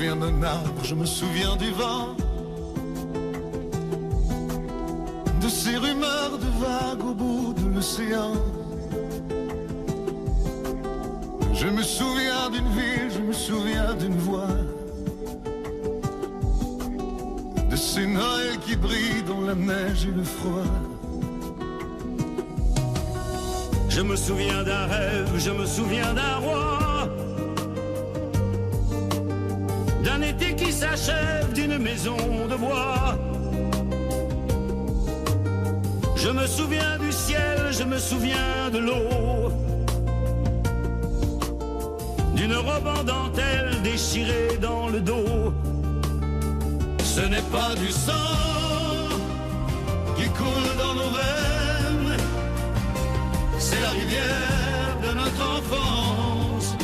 souviens d'un arbre, je me souviens du vent, de ces rumeurs de vagues au bout de l'océan. Je me souviens d'une ville, je me souviens d'une voix, de ces Noëls qui brillent dans la neige et le froid. Je me souviens d'un rêve, je me souviens d'un roi, d'un été qui s'achève, d'une maison de bois. Je me souviens du ciel, je me souviens de l'eau, d'une robe en dentelle déchirée dans le dos. Ce n'est pas du sang qui coule dans nos veines, c'est la rivière de notre enfance.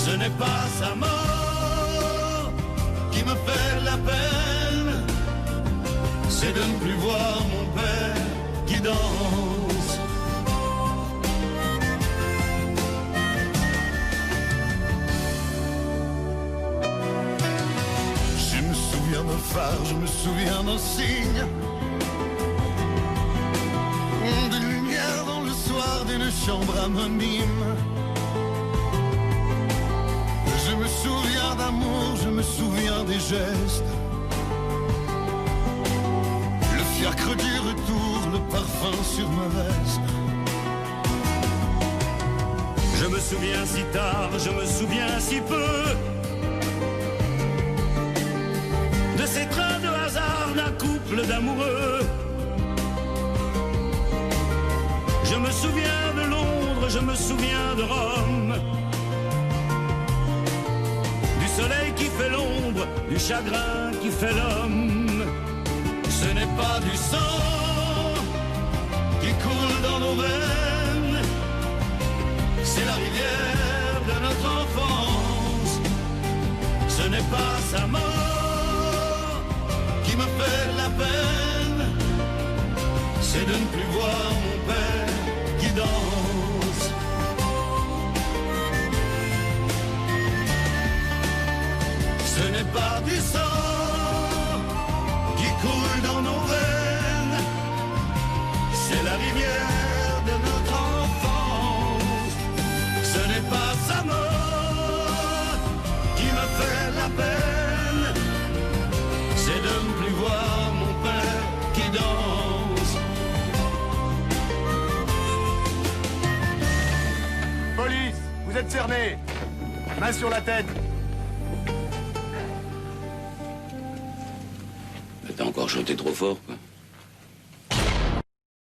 Ce n'est pas sa mort qui me fait la peine, c'est de ne plus voir mon père qui danse. Je me souviens d'un phare, je me souviens d'un signe, d'une lumière dans le soir d'une chambre anonyme. Je me souviens d'amour, je me souviens des gestes, le fiacre du retour, le parfum sur ma veste. Je me souviens si tard, je me souviens si peu, de ces trains de hasard d'un couple d'amoureux. Je me souviens de Londres, je me souviens de Rome, du soleil qui fait l'ombre, du chagrin qui fait l'homme. Ce n'est pas du sang qui coule dans nos veines, c'est la rivière de notre enfance. Ce n'est pas sa mort qui me fait la peine, c'est de ne plus voir mon père qui danse. Ce n'est pas du sang qui coule dans nos veines, c'est la rivière de notre enfance. Ce n'est pas sa mort qui me fait la peine, c'est de ne plus voir mon père qui danse. Police, vous êtes cerné. Main sur la tête. T'as encore chanté trop fort, quoi.